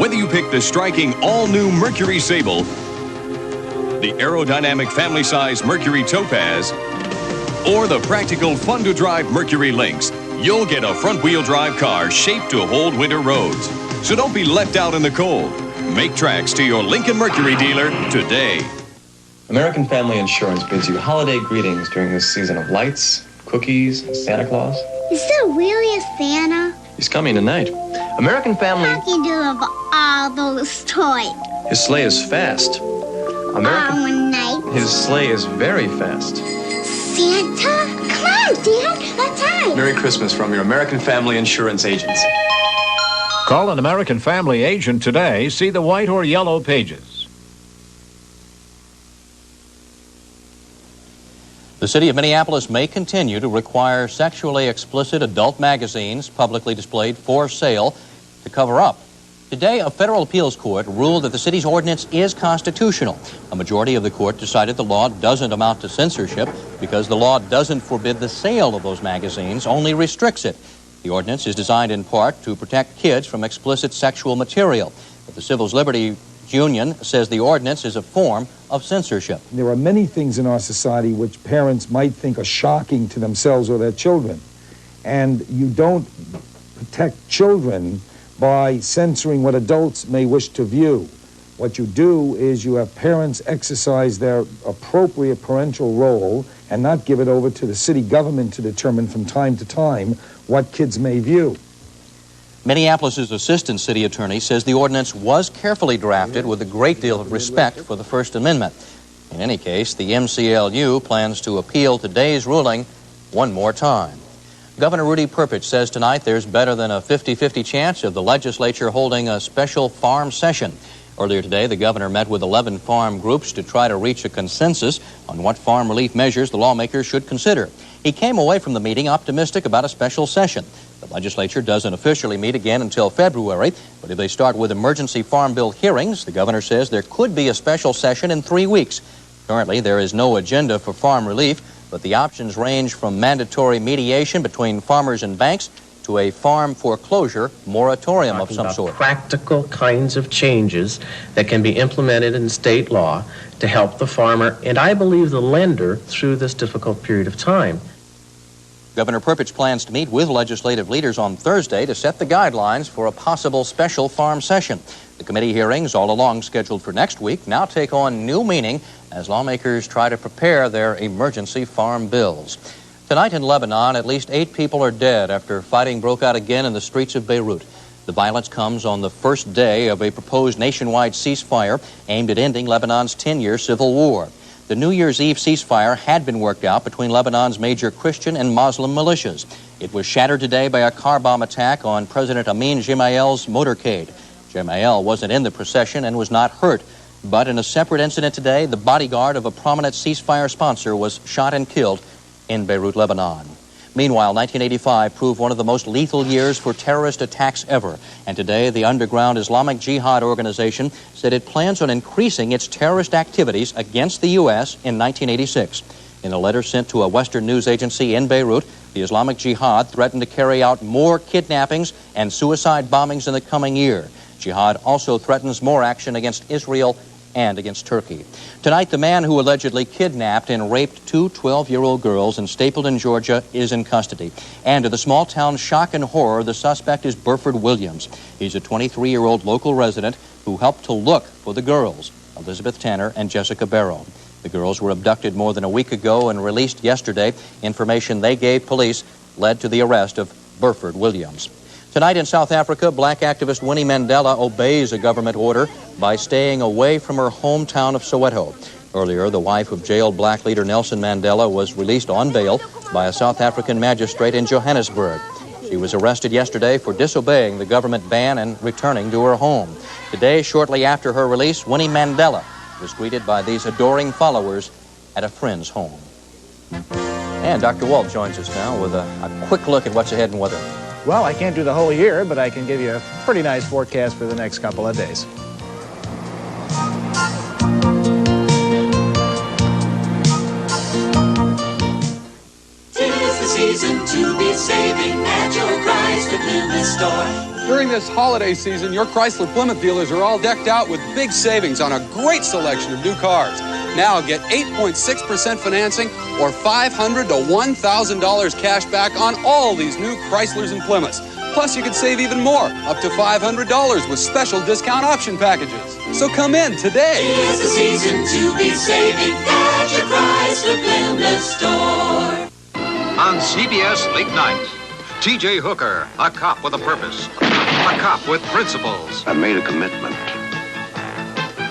Whether you pick the striking all-new Mercury Sable, the aerodynamic family-size Mercury Topaz, or the practical fun-to-drive Mercury Lynx, you'll get a front-wheel drive car shaped to hold winter roads. So don't be left out in the cold. Make tracks to your Lincoln Mercury dealer today. American Family Insurance bids you holiday greetings during this season of lights, cookies, and Santa Claus. Is there really a Santa? He's coming tonight. American Family... What can you do with all those toys? His sleigh is fast. Night. His sleigh is very fast. Santa? Come on, Dad. Let's hide. Merry Christmas from your American Family Insurance agents. Call an American Family agent today. See the white or yellow pages. The city of Minneapolis may continue to require sexually explicit adult magazines publicly displayed for sale to cover up. Today, a federal appeals court ruled that the city's ordinance is constitutional. A majority of the court decided the law doesn't amount to censorship because the law doesn't forbid the sale of those magazines, only restricts it. The ordinance is designed in part to protect kids from explicit sexual material. But the Civil Liberties Union says the ordinance is a form of censorship. There are many things in our society which parents might think are shocking to themselves or their children. And you don't protect children by censoring what adults may wish to view. What you do is you have parents exercise their appropriate parental role and not give it over to the city government to determine from time to time what kids may view. Minneapolis's assistant city attorney says the ordinance was carefully drafted with a great deal of respect for the First Amendment. In any case, the MCLU plans to appeal today's ruling one more time. Governor Rudy Perpich says tonight there's better than a 50-50 chance of the legislature holding a special farm session. Earlier today, the governor met with 11 farm groups to try to reach a consensus on what farm relief measures the lawmakers should consider. He came away from the meeting optimistic about a special session. The legislature doesn't officially meet again until February, but if they start with emergency farm bill hearings, the governor says there could be a special session in 3 weeks. Currently, there is no agenda for farm relief, but the options range from mandatory mediation between farmers and banks to a farm foreclosure moratorium of some sort. Practical kinds of changes that can be implemented in state law to help the farmer and I believe the lender through this difficult period of time. Governor Perpich plans to meet with legislative leaders on Thursday to set the guidelines for a possible special farm session. The committee hearings, all along scheduled for next week, now take on new meaning as lawmakers try to prepare their emergency farm bills. Tonight in Lebanon, at least 8 people are dead after fighting broke out again in the streets of Beirut. The violence comes on the first day of a proposed nationwide ceasefire aimed at ending Lebanon's 10-year civil war. The New Year's Eve ceasefire had been worked out between Lebanon's major Christian and Muslim militias. It was shattered today by a car bomb attack on President Amin Gemayel's motorcade. Gemayel wasn't in the procession and was not hurt. But in a separate incident today, the bodyguard of a prominent ceasefire sponsor was shot and killed in Beirut, Lebanon. Meanwhile, 1985 proved one of the most lethal years for terrorist attacks ever. And today, the underground Islamic Jihad organization said it plans on increasing its terrorist activities against the U.S. in 1986. In a letter sent to a Western news agency in Beirut, the Islamic Jihad threatened to carry out more kidnappings and suicide bombings in the coming year. Jihad also threatens more action against Israel and against Turkey. Tonight, the man who allegedly kidnapped and raped 2 12-year-old girls in Stapleton, Georgia, is in custody. And to the small town's shock and horror, the suspect is Burford Williams. He's a 23-year-old local resident who helped to look for the girls, Elizabeth Tanner and Jessica Barrow. The girls were abducted more than a week ago and released yesterday. Information they gave police led to the arrest of Burford Williams. Tonight in South Africa, black activist Winnie Mandela obeys a government order by staying away from her hometown of Soweto. Earlier, the wife of jailed black leader Nelson Mandela was released on bail by a South African magistrate in Johannesburg. She was arrested yesterday for disobeying the government ban and returning to her home. Today, shortly after her release, Winnie Mandela was greeted by these adoring followers at a friend's home. And Dr. Walt joins us now with a quick look at what's ahead in weather. Well, I can't do the whole year, but I can give you a pretty nice forecast for the next couple of days. Tis the season to be saving at your ChryslerPlymouth store. During this holiday season, your Chrysler-Plymouth dealers are all decked out with big savings on a great selection of new cars. Now get 8.6% financing or $500 to $1,000 cash back on all these new Chryslers and Plymouths. Plus, you could save even more, up to $500 with special discount option packages. So come in today. It's the season to be saving at your Chrysler-Plymouth store. On CBS late night, T.J. Hooker, a cop with a purpose, a cop with principles. I made a commitment.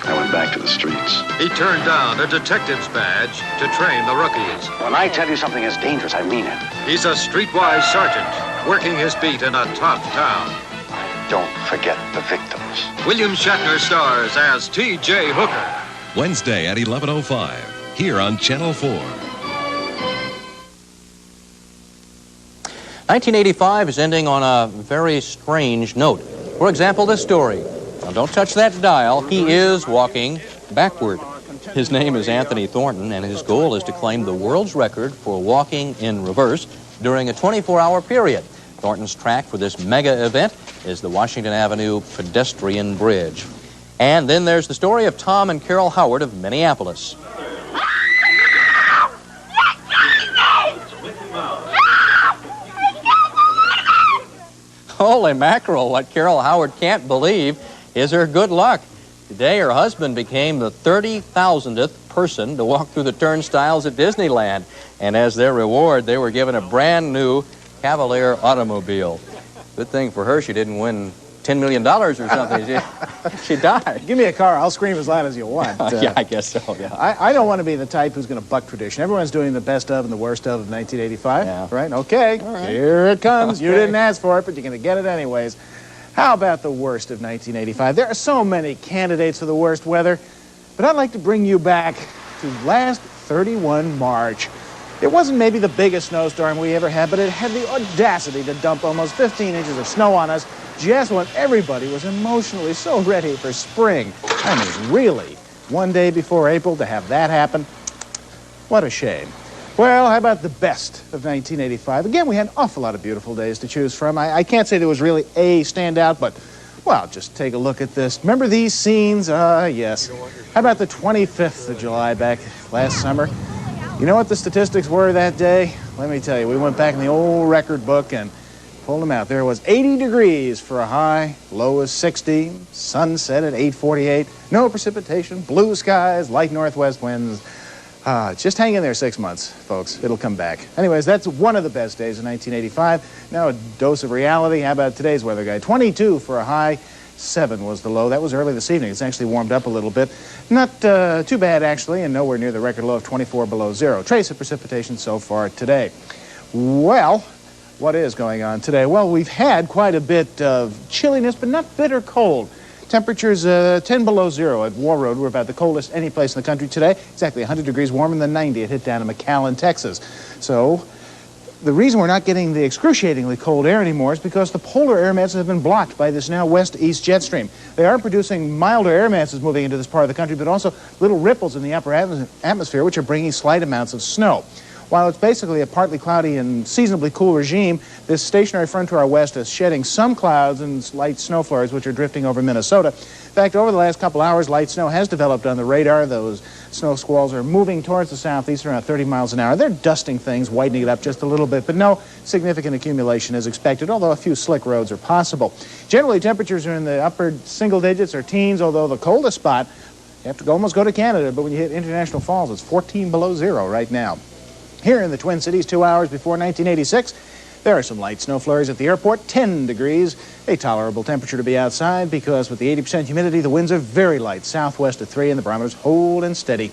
I went back to the streets. He turned down a detective's badge to train the rookies. When I tell you something is dangerous, I mean it. He's a streetwise sergeant working his beat in a tough town. Don't forget the victims. William Shatner stars as T.J. Hooker. Wednesday at 11:05 here on Channel 4. 1985 is ending on a very strange note. For example, this story. Now, don't touch that dial. He is walking backward. His name is Anthony Thornton, and his goal is to claim the world's record for walking in reverse during a 24-hour period. Thornton's track for this mega event is the Washington Avenue Pedestrian Bridge. And then there's the story of Tom and Carol Howard of Minneapolis. Holy mackerel, what Carol Howard can't believe is her good luck. Today, her husband became the 30,000th person to walk through the turnstiles at Disneyland. And as their reward, they were given a brand new Cavalier automobile. Good thing for her she didn't win $10 million or something. She died. Give me a car, I'll scream as loud as you want. Yeah, I guess so, yeah. I don't want to be the type who's going to buck tradition. Everyone's doing the best of and the worst of 1985, Yeah. right? Okay, right. Here it comes. Okay. You didn't ask for it, but you're going to get it anyways. How about the worst of 1985? There are so many candidates for the worst weather, but I'd like to bring you back to last 31 March. It wasn't maybe the biggest snowstorm we ever had, but it had the audacity to dump almost 15 inches of snow on us just when everybody was emotionally so ready for spring. I mean, really, one day before April to have that happen? What a shame. Well, how about the best of 1985? Again, we had an awful lot of beautiful days to choose from. I can't say there was really a standout, but, well, just take a look at this. Remember these scenes? Yes. How about the 25th of July back last summer? You know what the statistics were that day? Let me tell you, we went back in the old record book and pulled them out. There was 80 degrees for a high, low was 60, sunset at 8:48, no precipitation, blue skies, light northwest winds. Just hang in there 6 months, folks. It'll come back. Anyways, that's one of the best days of 1985. Now a dose of reality. How about today's weather guy? 22 for a high, 7 was the low. That was early this evening. It's actually warmed up a little bit. Not too bad, actually, and nowhere near the record low of 24 below zero. Trace of precipitation so far today. Well, what is going on today? Well, we've had quite a bit of chilliness, but not bitter cold. Temperatures 10 below zero at War Road. We're about the coldest any place in the country today. Exactly 100 degrees warmer than 90. It hit down in McAllen, Texas. So the reason we're not getting the excruciatingly cold air anymore is because the polar air masses have been blocked by this now west-east jet stream. They are producing milder air masses moving into this part of the country, but also little ripples in the upper atmosphere, which are bringing slight amounts of snow. While it's basically a partly cloudy and seasonably cool regime, this stationary front to our west is shedding some clouds and light snow flurries, which are drifting over Minnesota. In fact, over the last couple hours, light snow has developed on the radar. Those snow squalls are moving towards the southeast around 30 miles an hour. They're dusting things, whitening it up just a little bit, but no significant accumulation is expected, although a few slick roads are possible. Generally, temperatures are in the upper single digits or teens, although the coldest spot, you have to almost go to Canada, but when you hit International Falls, it's 14 below zero right now. Here in the Twin Cities, 2 hours before 1986, there are some light snow flurries at the airport, 10 degrees, a tolerable temperature to be outside because with the 80% humidity, the winds are very light, southwest of 3, and the barometers hold and steady.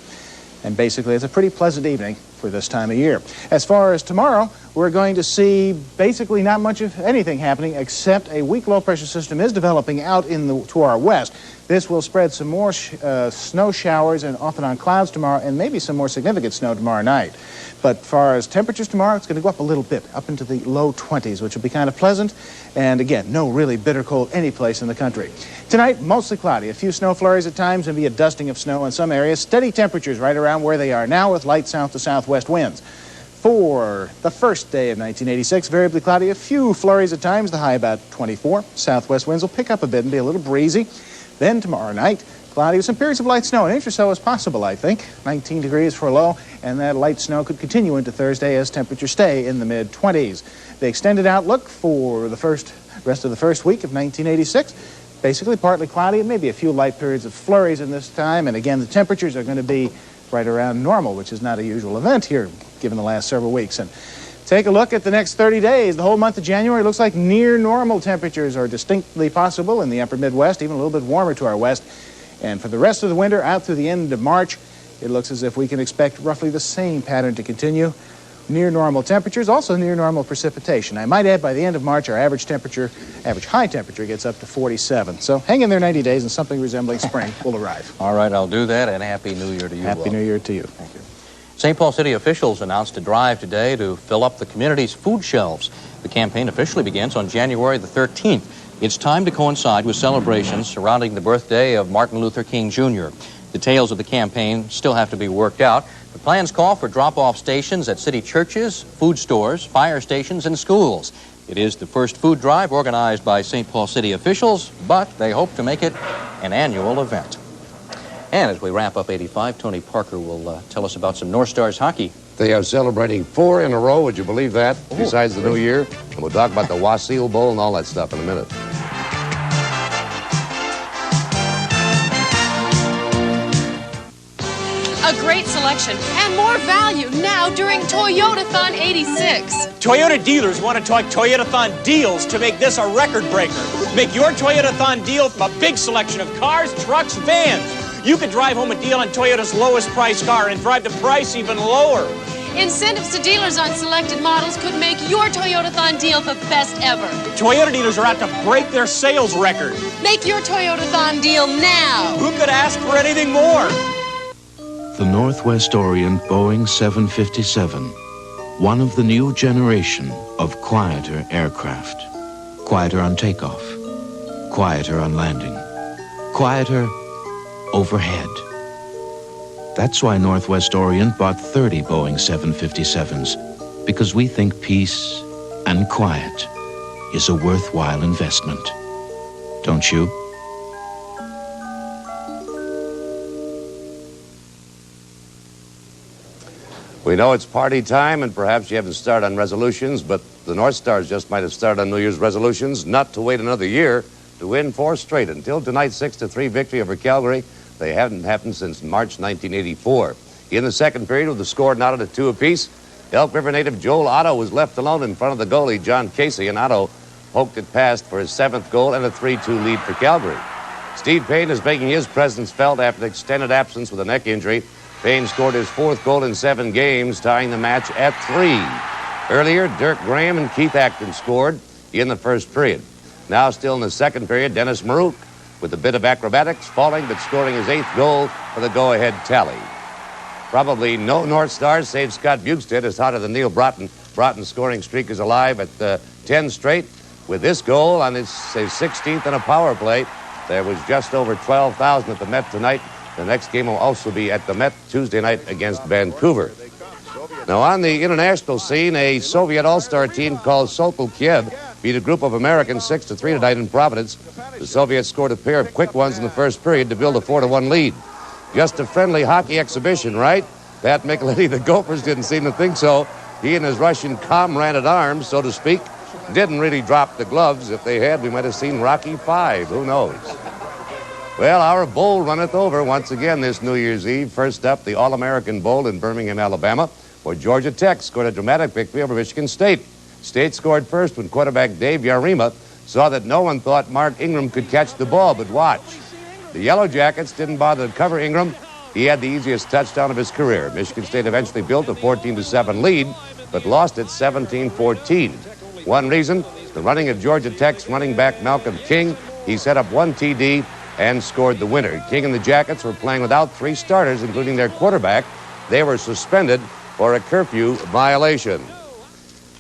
And basically, it's a pretty pleasant evening for this time of year. As far as tomorrow, we're going to see basically not much of anything happening except a weak low-pressure system is developing out to our west. This will spread some more snow showers and off and on clouds tomorrow and maybe some more significant snow tomorrow night. But as far as temperatures tomorrow, it's going to go up a little bit, up into the low 20s, which will be kind of pleasant. And again, no really bitter cold any place in the country. Tonight, mostly cloudy. A few snow flurries at times and be a dusting of snow in some areas. Steady temperatures right around where they are now with light south to southwest winds. For the first day of 1986, variably cloudy, a few flurries at times, the high about 24. Southwest winds will pick up a bit and be a little breezy. Then tomorrow night, cloudy with some periods of light snow. An inch or so is possible, I think. 19 degrees for a low, and that light snow could continue into Thursday as temperatures stay in the mid-20s. The extended outlook for the rest of the first week of 1986, basically partly cloudy and maybe a few light periods of flurries in this time. And again, the temperatures are going to be right around normal, which is not a usual event here given the last several weeks. And take a look at the next 30 days. The whole month of January looks like near normal temperatures are distinctly possible in the upper Midwest, even a little bit warmer to our west. And for the rest of the winter, out through the end of March, it looks as if we can expect roughly the same pattern to continue. Near normal temperatures, also near normal precipitation. I might add, by the end of March, our average high temperature gets up to 47. So hang in there 90 days and something resembling spring will arrive. All right, I'll do that, and Happy New Year to you. Happy New Year to you. Thank you. St. Paul City officials announced a drive today to fill up the community's food shelves. The campaign officially begins on January the 13th. It's time to coincide with celebrations surrounding the birthday of Martin Luther King Jr. Details of the campaign still have to be worked out. The plans call for drop-off stations at city churches, food stores, fire stations, and schools. It is the first food drive organized by St. Paul City officials, but they hope to make it an annual event. And as we wrap up 85, Tony Parker will tell us about some North Stars hockey. They are celebrating 4 in a row, would you believe that, besides the New Year? And we'll talk about the Waseel Bowl and all that stuff in a minute. A great selection and more value now during Toyotathon 86. Toyota dealers want to talk Toyotathon deals to make this a record breaker. Make your Toyotathon deal from a big selection of cars, trucks, vans. You could drive home a deal on Toyota's lowest price car and drive the price even lower. Incentives to dealers on selected models could make your Toyotathon deal the best ever. Toyota dealers are out to break their sales record. Make your Toyotathon deal now. Who could ask for anything more? The Northwest Orient Boeing 757, one of the new generation of quieter aircraft. Quieter on takeoff, quieter on landing, quieter overhead. That's why Northwest Orient bought 30 Boeing 757s, because we think peace and quiet is a worthwhile investment. Don't you? We know it's party time, and perhaps you haven't started on resolutions, but the North Stars just might have started on New Year's resolutions not to wait another year to win 4 straight. Until tonight's 6-3 victory over Calgary, they haven't happened since March 1984. In the second period, with the score knotted at 2 apiece, Elk River native Joel Otto was left alone in front of the goalie, John Casey, and Otto poked it past for his 7th goal and a 3-2 lead for Calgary. Steve Payne is making his presence felt after an extended absence with a neck injury. Payne scored his 4th goal in 7 games, tying the match at 3. Earlier, Dirk Graham and Keith Acton scored in the first period. Now still in the second period, Dennis Marouk, with a bit of acrobatics, falling but scoring his 8th goal for the go-ahead tally. Probably no North Stars, save Scott Bugstead, is hotter than Neil Broughton. Broughton's scoring streak is alive at 10 straight. With this goal on his 16th in a power play, there was just over 12,000 at the Met tonight. The next game will also be at the Met Tuesday night against Vancouver. Now, on the international scene, a Soviet all-star team called Sokol Kiev beat a group of Americans 6-3 tonight in Providence. The Soviets scored a pair of quick ones in the first period to build a 4-1 lead. Just a friendly hockey exhibition, right? Pat Micheletti, the Gophers, didn't seem to think so. He and his Russian comrade at arms, so to speak, didn't really drop the gloves. If they had, we might have seen Rocky V. Who knows? Well, our bowl runneth over once again this New Year's Eve. First up, the All-American Bowl in Birmingham, Alabama, where Georgia Tech scored a dramatic victory over Michigan State. State scored first when quarterback Dave Yarima saw that no one thought Mark Ingram could catch the ball, but watch. The Yellow Jackets didn't bother to cover Ingram. He had the easiest touchdown of his career. Michigan State eventually built a 14-7 lead, but lost it 17-14. One reason, the running of Georgia Tech's running back Malcolm King. He set up 1 TD and scored the winner. King and the Jackets were playing without 3 starters, including their quarterback. They were suspended for a curfew violation.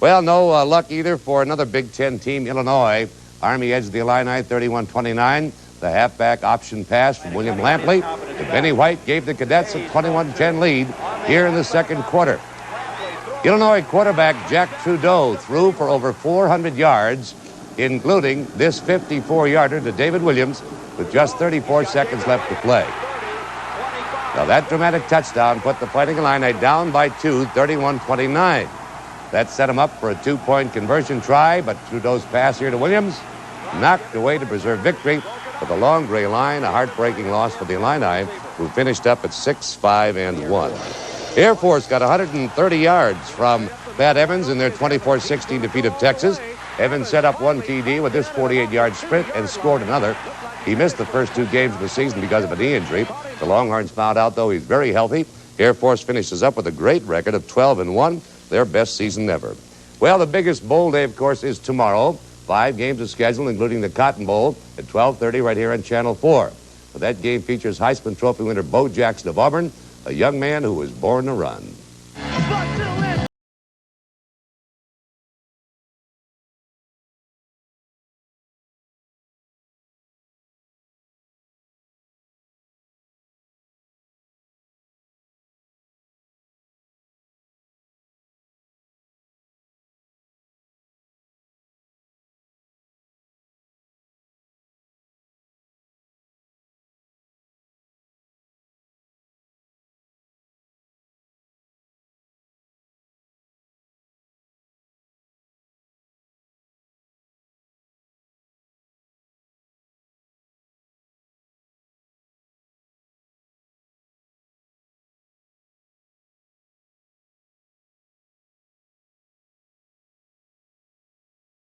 Well, no luck either for another Big Ten team, Illinois. Army edged the Illini 31-29. The halfback option pass from William Lampley to Benny White gave the Cadets a 21-10 lead here in the second quarter. Illinois quarterback Jack Trudeau threw for over 400 yards, including this 54-yarder to David Williams with just 34 seconds left to play. Now, that dramatic touchdown put the Fighting Illini down by 2, 31-29. That set him up for a 2-point conversion try, but Trudeau's pass here to Williams knocked away to preserve victory for the Long Gray Line, a heartbreaking loss for the Illini, who finished up at 6-5-1. Air Force got 130 yards from Pat Evans in their 24-16 defeat of Texas. Evans set up one TD with this 48-yard sprint and scored another. He missed the first 2 games of the season because of a knee injury. The Longhorns found out, though, he's very healthy. Air Force finishes up with a great record of 12-1, their best season ever. Well, the biggest bowl day, of course, is tomorrow. 5 games are scheduled, including the Cotton Bowl at 12:30 right here on Channel 4. But that game features Heisman Trophy winner Bo Jackson of Auburn, a young man who was born to run.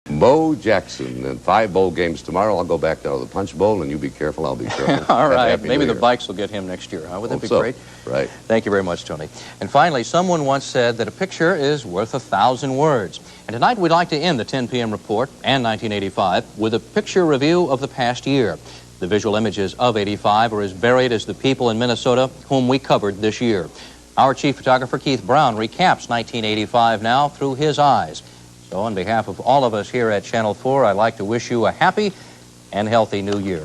Bo Jackson, and 5 bowl games tomorrow. I'll go back down to the Punch Bowl, and you be careful, I'll be careful. All right, maybe the bikes will get him next year, huh? Would that be great? Right. Thank you very much, Tony. And finally, someone once said that a picture is worth 1,000 words. And tonight we'd like to end the 10 p.m. report and 1985 with a picture review of the past year. The visual images of 85 are as varied as the people in Minnesota whom we covered this year. Our chief photographer, Keith Brown, recaps 1985 now through his eyes. So on behalf of all of us here at Channel 4, I'd like to wish you a happy and healthy new year.